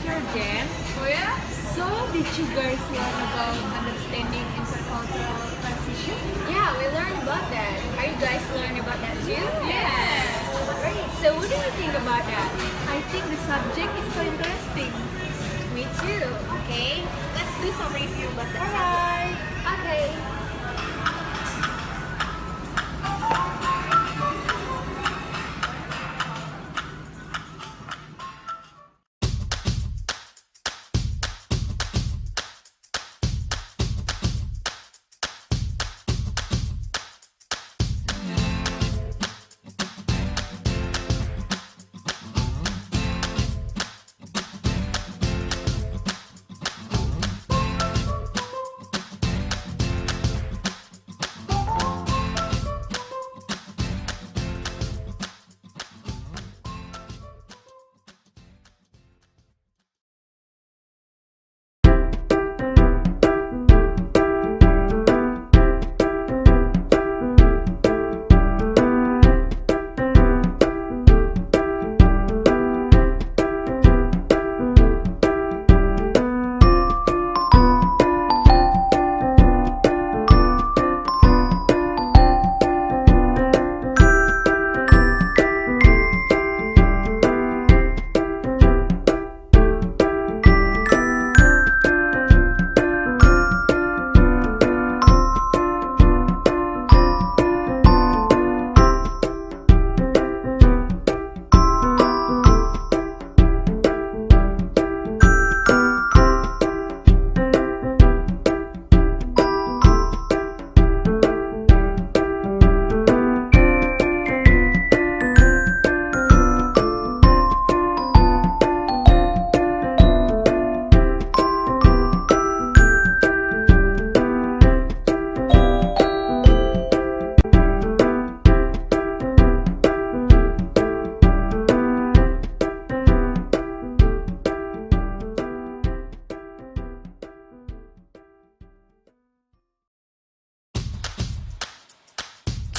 teacher, Jen. Oh yeah? So, did you guys learn about understanding intercultural transition? Yeah, we learned about that. Are you guys learning about that too? Yes. Great. So what do you think about that? I think the subject is so interesting. Me too. Okay, let's do some review about that Alright. subject. Okay.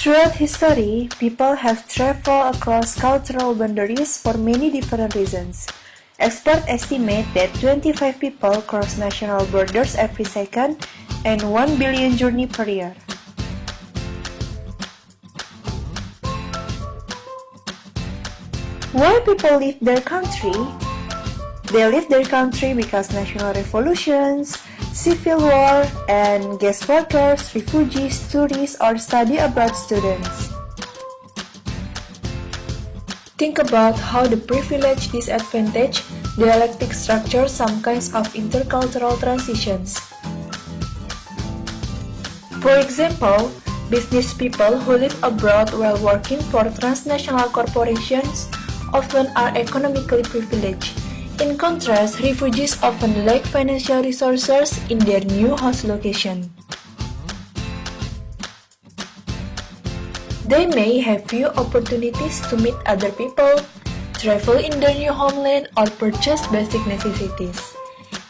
Throughout history, people have traveled across cultural boundaries for many different reasons. Experts estimate that 25 people cross national borders every second and 1 billion journeys per year. Why people leave their country? They leave their country because national revolutions, civil war, and guest workers, refugees, tourists, or study abroad students. Think about how the privilege, disadvantage, dialectic structure some kinds of intercultural transitions. For example, business people who live abroad while working for transnational corporations often are economically privileged. In contrast, refugees often lack financial resources in their new host location. They may have few opportunities to meet other people, travel in their new homeland, or purchase basic necessities.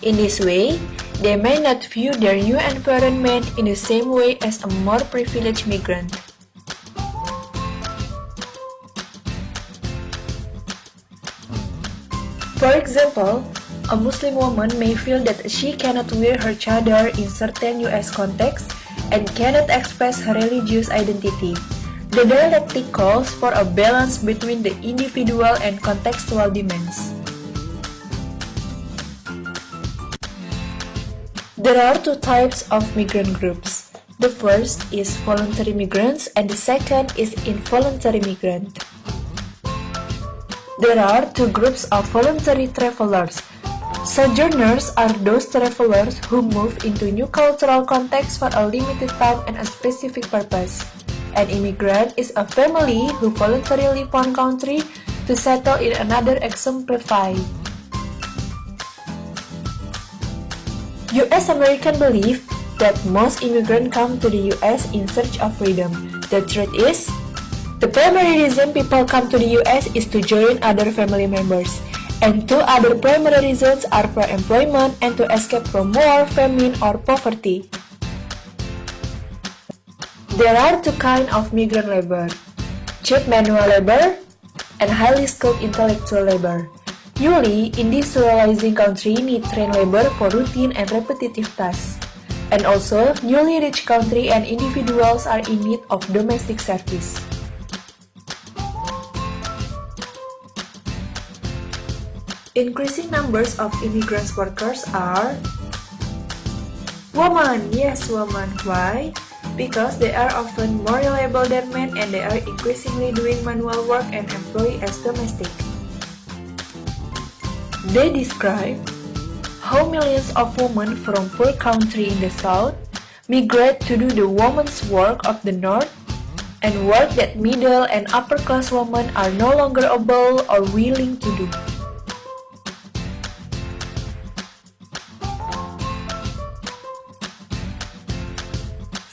In this way, they may not view their new environment in the same way as a more privileged migrant. For example, a Muslim woman may feel that she cannot wear her chadar in certain US contexts and cannot express her religious identity. The dialectic calls for a balance between the individual and contextual demands. There are two types of migrant groups. The first is voluntary migrants and the second is involuntary migrant. There are two groups of voluntary travelers. Sojourners are those travelers who move into new cultural contexts for a limited time and a specific purpose. An immigrant is a family who voluntarily leave one country to settle in another. Exemplified. US Americans believe that most immigrants come to the US in search of freedom. The truth is, the primary reason people come to the US is to join other family members, and two other primary reasons are for employment and to escape from war, famine, or poverty. There are two kinds of migrant labor: cheap manual labor and highly skilled intellectual labor. Newly industrializing country need trained labor for routine and repetitive tasks. And also, newly rich country and individuals are in need of domestic service. Increasing numbers of immigrant workers are women. Yes, women. Why? Because they are often more reliable than men and they are increasingly doing manual work and employed as domestic. They describe how millions of women from poor countries in the south migrate to do the women's work of the north and work that middle and upper class women are no longer able or willing to do.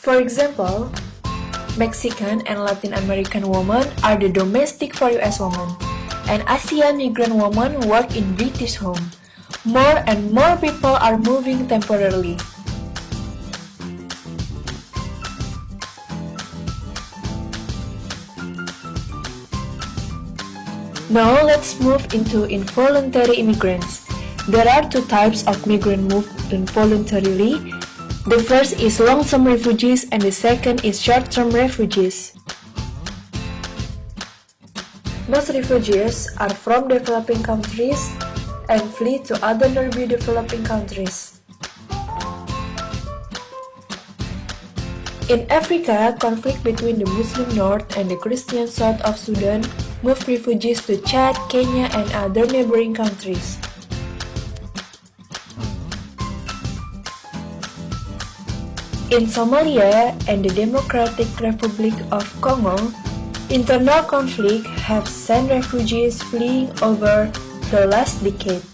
For example, Mexican and Latin American women are the domestic for US women, and Asian migrant women work in British home. More and more people are moving temporarily. Now let's move into involuntary immigrants. There are two types of migrant move involuntarily. The first is long-term refugees and the second is short-term refugees. Most refugees are from developing countries and flee to other nearby developing countries. In Africa, conflict between the Muslim North and the Christian South of Sudan moved refugees to Chad, Kenya, and other neighboring countries. In Somalia and the Democratic Republic of Congo, internal conflict have sent refugees fleeing over the last decade.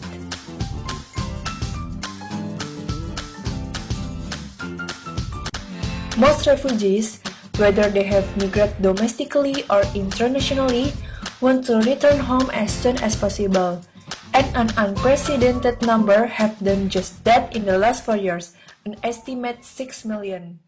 Most refugees, whether they have migrated domestically or internationally, want to return home as soon as possible, and an unprecedented number have done just that in the last 4 years, an estimate 6 million.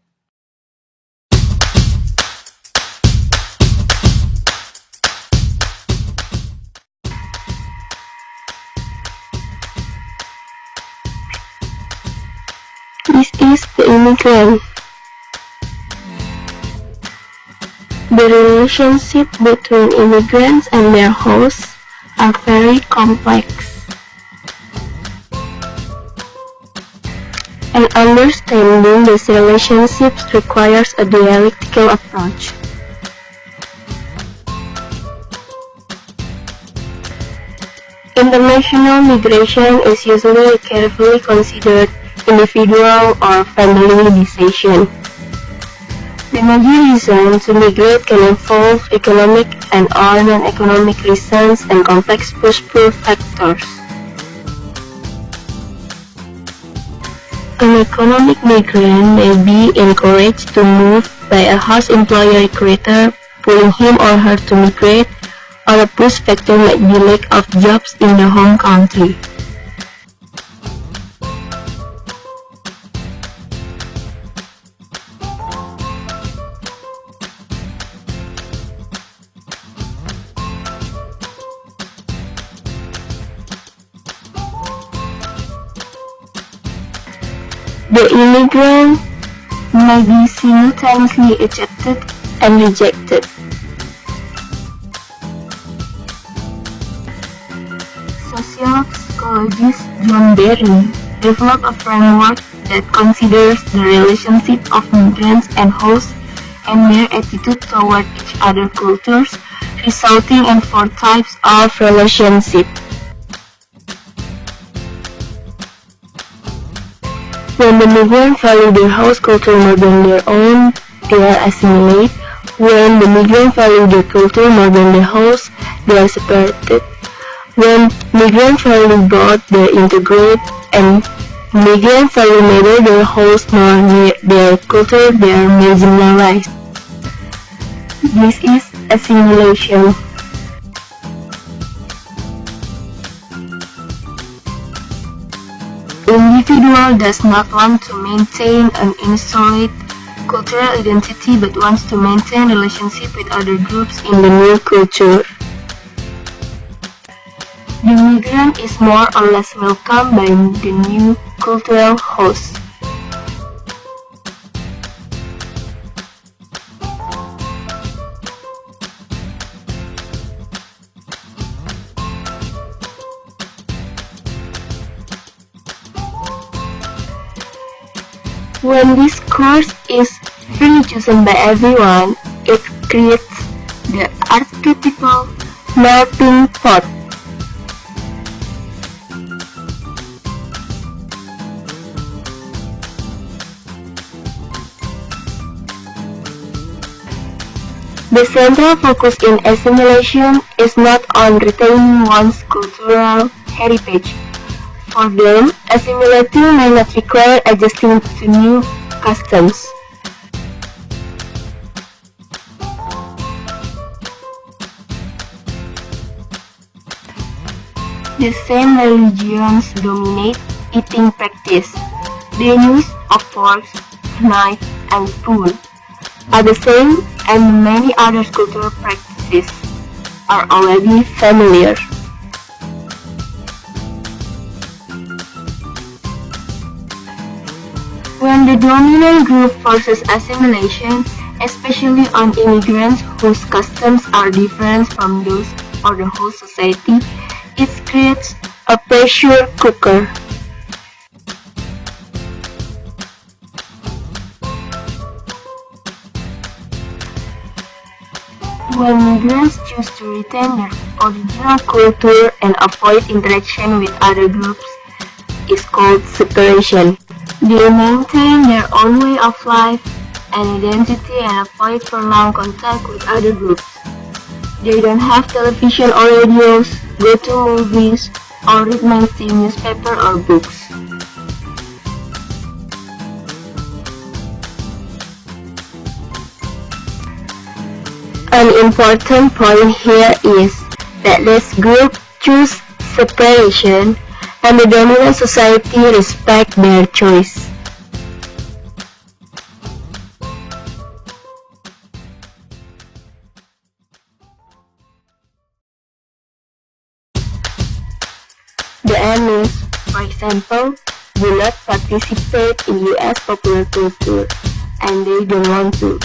This is the immigrant. The relationship between immigrants and their hosts are very complex. And understanding these relationships requires a dialectical approach. International migration is usually a carefully considered individual or family decision. The major reasons to migrate can involve economic and or non-economic reasons and complex push-pull factors. An economic migrant may be encouraged to move by a host employer recruiter pulling him or her to migrate, or a push factor might be lack of jobs in the home country. The immigrant may be simultaneously accepted and rejected. Sociologist John Berry developed a framework that considers the relationship of migrants and hosts and their attitude toward each other cultures, resulting in 4 types of relationship. When the migrant value their host culture more than their own, they are assimilate. When the migrant value their culture more than the host, they are separated. When migrant value both, they integrate, and migrant value neither their host nor their culture, they are marginalized. This is assimilation. Individual does not want to maintain an isolate cultural identity but wants to maintain relationship with other groups in the new culture. the migrant is more or less welcomed by the new cultural host. When this course is freely chosen by everyone, it creates the archetypal melting pot. The central focus in assimilation is not on retaining one's cultural heritage. For them, assimilating may not require adjusting to new customs. The same religions dominate eating practice. The use of forks, knife, and spoon are the same, and many other cultural practices are already familiar. When the dominant group forces assimilation, especially on immigrants whose customs are different from those of the whole society, it creates a pressure cooker. When migrants choose to retain their original culture and avoid interaction with other groups, is called separation. They maintain their own way of life and identity and avoid prolonged contact with other groups. They don't have television or radios, go to movies, or read mainstream newspaper or books. An important point here is that this group choose separation and the dominant society respect their choice. The Amis, for example, do not participate in US popular culture, and they don't want to.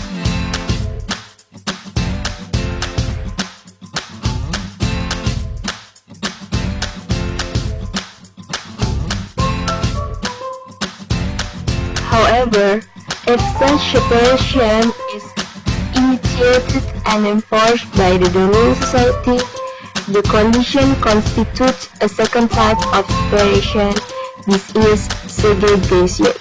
However, if such separation is initiated and enforced by the dominant society, the condition constitutes a second type of separation. This is segregation.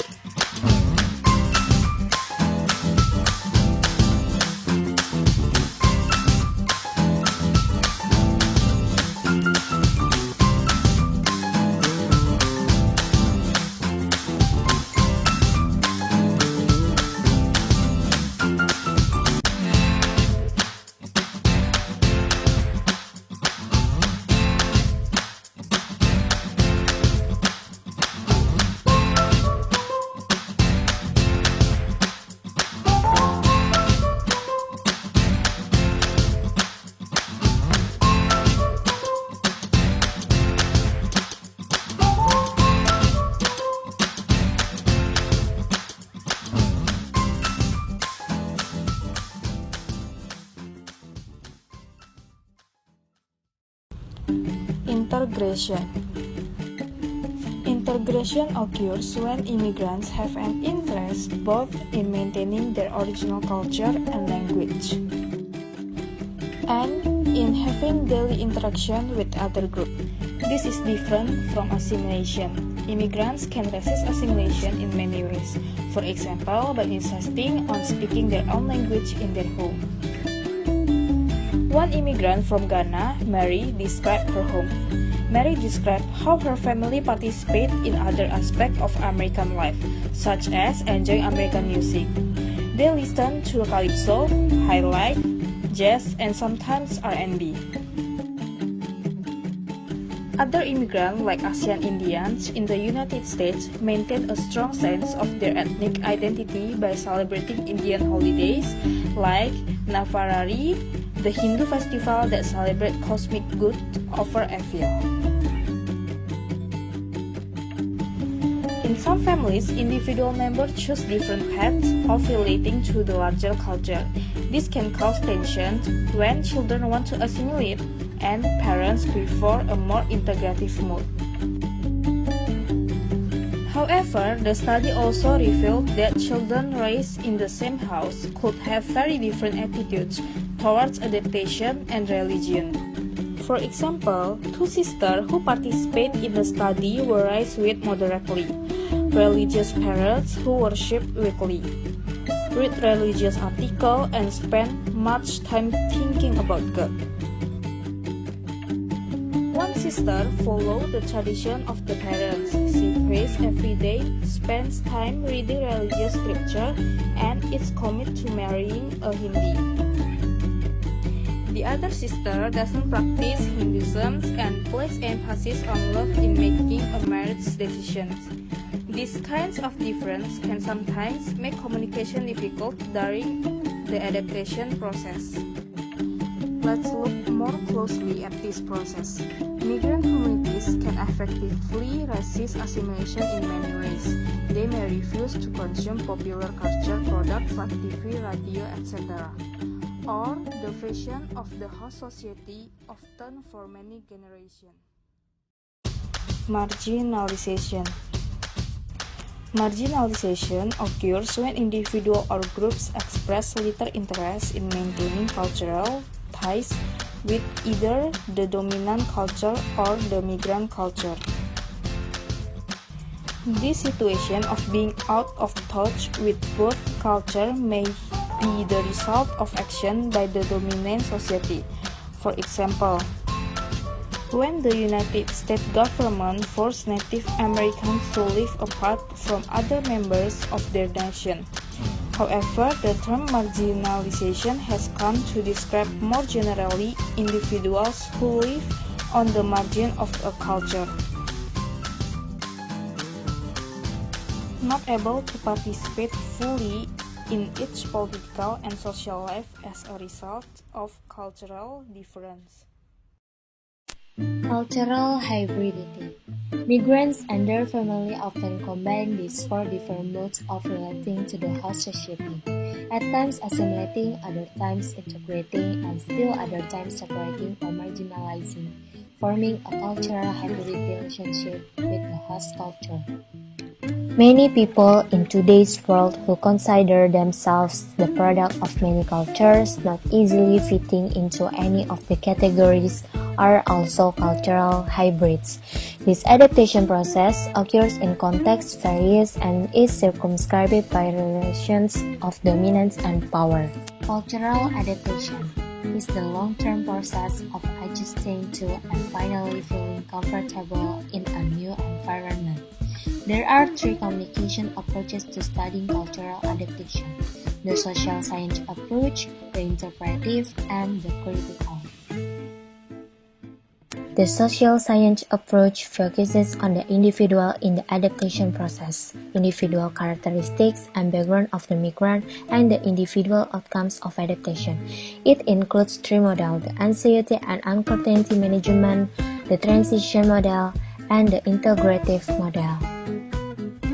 Integration. Integration occurs when immigrants have an interest both in maintaining their original culture and language, and in having daily interaction with other groups. This is different from assimilation. Immigrants can resist assimilation in many ways, for example, by insisting on speaking their own language in their home. One immigrant from Ghana, Mary, described her home. Mary described how her family participates in other aspects of American life, such as enjoying American music. They listen to calypso, high life, jazz, and sometimes R&B. Other immigrants, like Asian Indians in the United States, maintain a strong sense of their ethnic identity by celebrating Indian holidays like Navaratri, the Hindu festival that celebrates cosmic good over evil. In some families, individual members choose different paths of relating to the larger culture. This can cause tension when children want to assimilate and parents prefer a more integrative mood. However, the study also revealed that children raised in the same house could have very different attitudes towards adaptation and religion. For example, two sisters who participated in the study were raised with moderately religious parents who worship weekly, read religious articles, and spend much time thinking about God. One sister followed the tradition of the parents. She prays every day, spends time reading religious scripture, and is committed to marrying a Hindu. The other sister doesn't practice Hinduism and places emphasis on love in making a marriage decisions. These kinds of difference can sometimes make communication difficult during the adaptation process. Let's look more closely at this process. Migrant communities can effectively resist assimilation in many ways. They may refuse to consume popular culture products like TV, radio, etc. Or the fashion of the host society, often for many generations. Marginalization. Marginalization occurs when individuals or groups express little interest in maintaining cultural ties with either the dominant culture or the migrant culture. This situation of being out of touch with both cultures may be the result of action by the dominant society. For example, when the United States government forced Native Americans to live apart from other members of their nation. However, the term marginalization has come to describe more generally individuals who live on the margin of a culture, not able to participate fully in its political and social life as a result of cultural difference. Cultural hybridity. Migrants and their family often combine these four different modes of relating to the host society, at times assimilating, other times integrating, and still other times separating or marginalizing, forming a cultural hybrid relationship with the host culture. Many people in today's world who consider themselves the product of many cultures, not easily fitting into any of the categories, are also cultural hybrids. This adaptation process occurs in contexts varies and is circumscribed by relations of dominance and power. Cultural adaptation is the long-term process of adjusting to and finally feeling comfortable in a new environment. There are three communication approaches to studying cultural adaptation: the social science approach, the interpretive, and the critical. The social science approach focuses on the individual in the adaptation process, individual characteristics and background of the migrant, and the individual outcomes of adaptation. It includes three models: the anxiety and uncertainty management, the transition model, and the integrative model.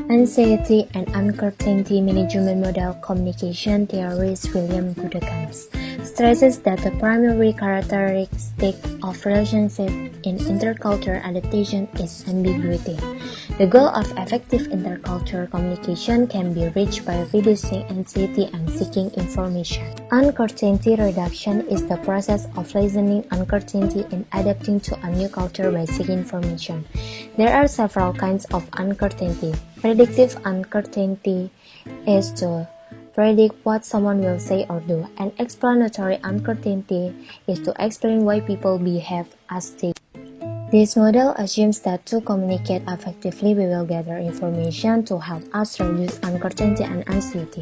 Anxiety and uncertainty management model communication theorist William Goodekans stresses that the primary characteristic of relationship in intercultural adaptation is ambiguity. The goal of effective intercultural communication can be reached by reducing anxiety and seeking information. Uncertainty reduction is the process of lessening uncertainty in adapting to a new culture by seeking information. There are several kinds of uncertainty. Predictive uncertainty is to predict what someone will say or do, and explanatory uncertainty is to explain why people behave as they do. This model assumes that to communicate effectively, we will gather information to help us reduce uncertainty and anxiety.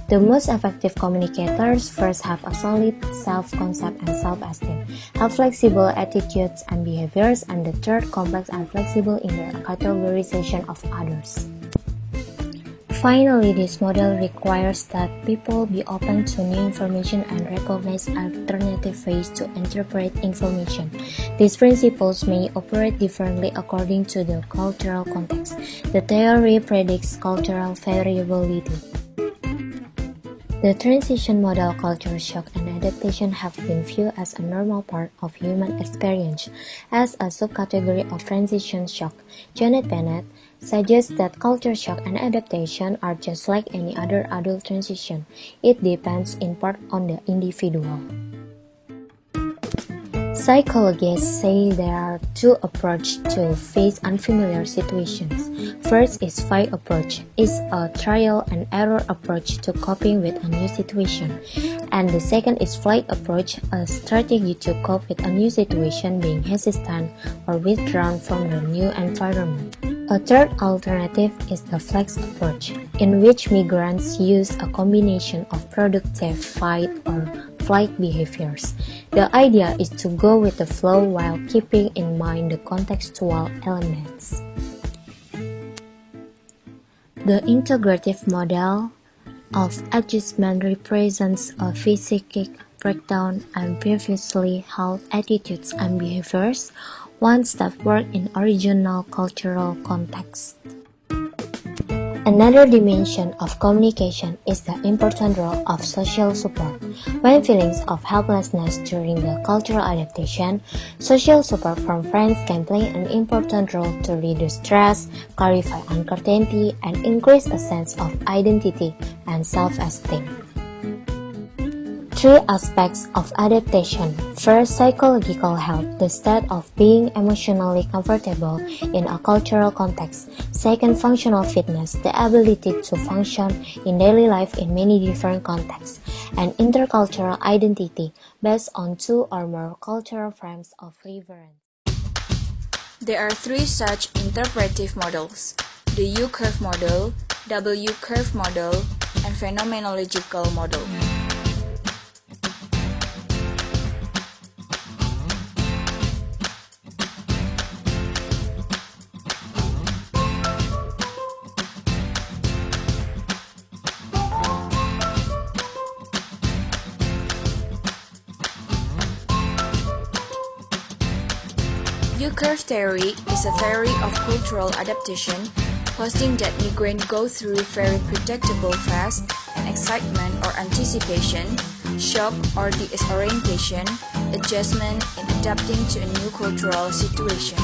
The most effective communicators first have a solid self-concept and self-esteem, have flexible attitudes and behaviors, and the third, complex and flexible in their categorization of others. Finally, this model requires that people be open to new information and recognize alternative ways to interpret information. These principles may operate differently according to the cultural context. The theory predicts cultural variability. The transition model, culture shock and adaptation have been viewed as a normal part of human experience. As a subcategory of transition shock, Janet Bennett suggests that culture shock and adaptation are just like any other adult transition. It depends in part on the individual. Psychologists say there are two approaches to face unfamiliar situations. First is fight approach. It's a trial and error approach to coping with a new situation. And the second is flight approach, a strategy to cope with a new situation, being hesitant or withdrawn from the new environment. A third alternative is the flex approach, in which migrants use a combination of productive fight or flight behaviors. The idea is to go with the flow while keeping in mind the contextual elements. The integrative model of adjustment represents a psychic breakdown and previously held attitudes and behaviors once that work in original cultural context. Another dimension of communication is the important role of social support. When feelings of helplessness during the cultural adaptation, social support from friends can play an important role to reduce stress, clarify uncertainty, and increase a sense of identity and self-esteem. Three aspects of adaptation. First, psychological health, the state of being emotionally comfortable in a cultural context. Second, functional fitness, the ability to function in daily life in many different contexts. And intercultural identity, based on two or more cultural frames of reference. There are three such interpretive models: the U-curve model, W-curve model, and phenomenological model. U-curve theory is a theory of cultural adaptation, posting that migrants go through very predictable phase and excitement or anticipation, shock or disorientation, adjustment in adapting to a new cultural situation.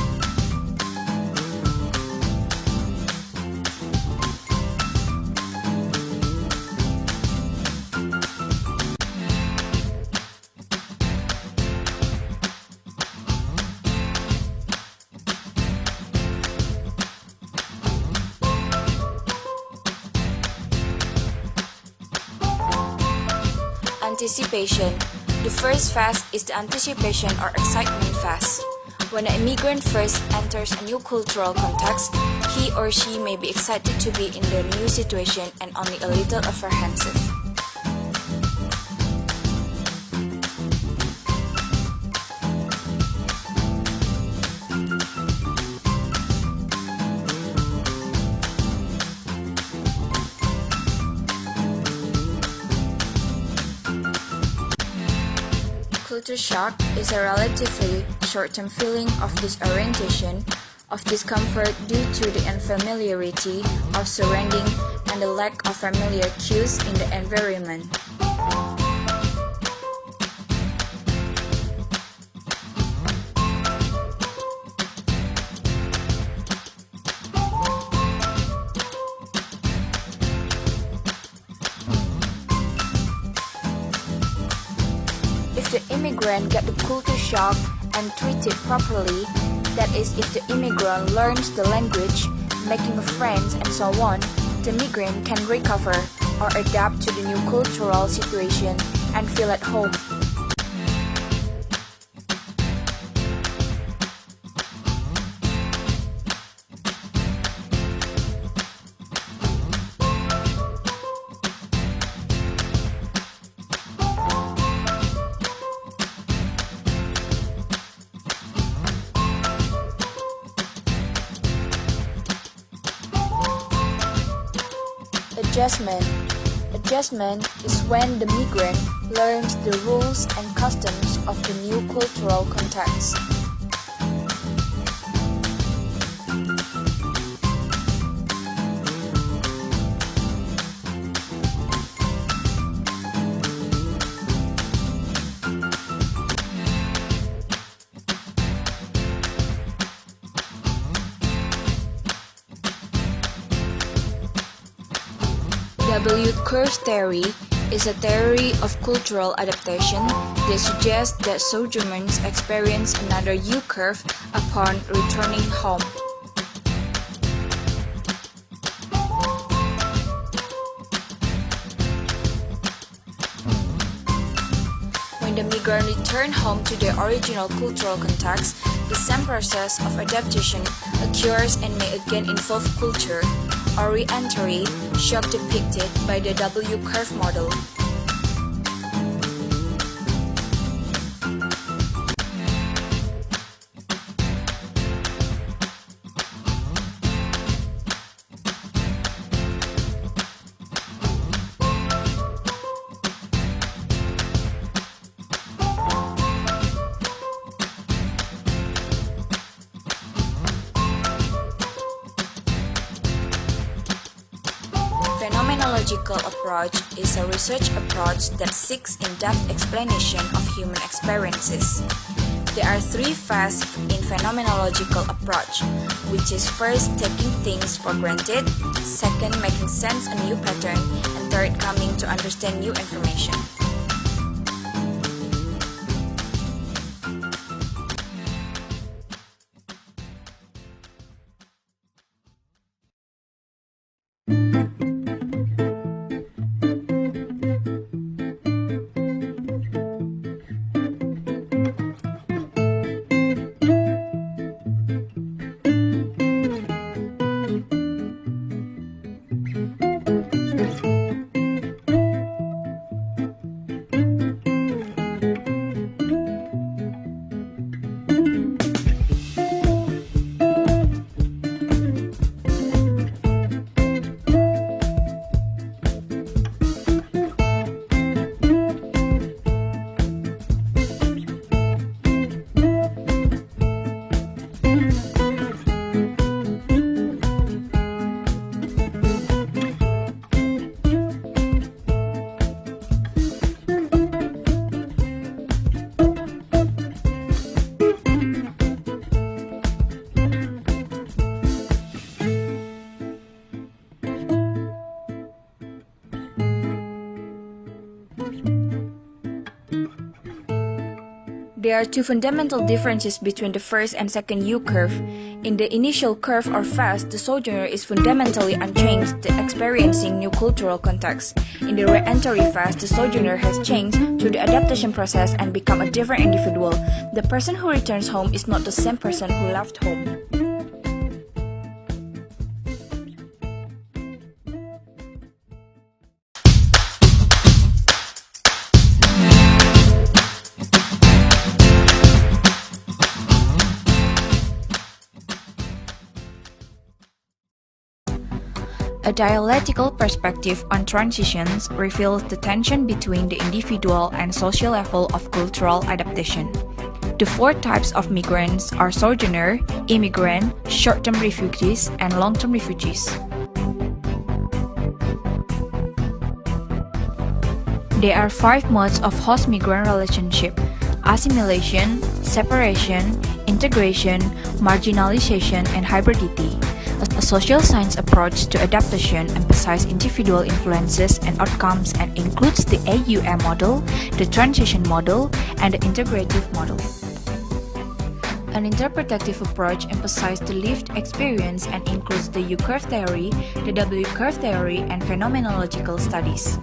Anticipation. The first phase is the anticipation or excitement phase. When an immigrant first enters a new cultural context, he or she may be excited to be in the new situation and only a little apprehensive. Culture shock is a relatively short-term feeling of disorientation, of discomfort due to the unfamiliarity of surrounding and the lack of familiar cues in the environment. If the immigrant get the culture shock and treated properly, that is, if the immigrant learns the language, making friends and so on, the migrant can recover or adapt to the new cultural situation and feel at home. Adjustment. Adjustment is when the migrant learns the rules and customs of the new cultural context. W-curve theory is a theory of cultural adaptation that suggests that sojourners experience another U-curve upon returning home. When the migrant return home to their original cultural context, the same process of adaptation occurs and may again involve culture or re-entry shock depicted by the W-curve model. Phenomenological approach is a research approach that seeks in-depth explanation of human experiences. There are three phases in phenomenological approach, which is first taking things for granted, second making sense of new pattern, and third coming to understand new information. There are two fundamental differences between the first and second U-curve. In the initial curve or phase, the sojourner is fundamentally unchanged, experiencing new cultural context. In the re-entry phase, the sojourner has changed through the adaptation process and become a different individual. The person who returns home is not the same person who left home. A dialectical perspective on transitions reveals the tension between the individual and social level of cultural adaptation. The four types of migrants are sojourner, immigrant, short-term refugees, and long-term refugees. There are five modes of host-migrant relationship: assimilation, separation, integration, marginalization, and hybridity. A social science approach to adaptation emphasizes individual influences and outcomes and includes the AUM model, the transition model, and the integrative model. An interpretative approach emphasizes the lived experience and includes the U-curve theory, the W-curve theory, and phenomenological studies.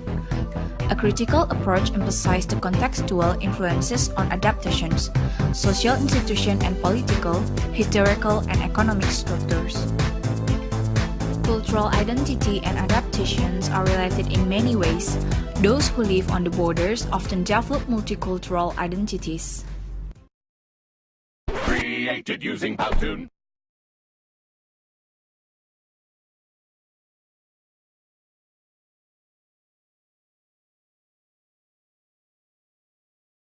A critical approach emphasizes the contextual influences on adaptations, social institution and political, historical, and economic structures. Cultural identity and adaptations are related in many ways. Those who live on the borders often develop multicultural identities. Created using Powtoon.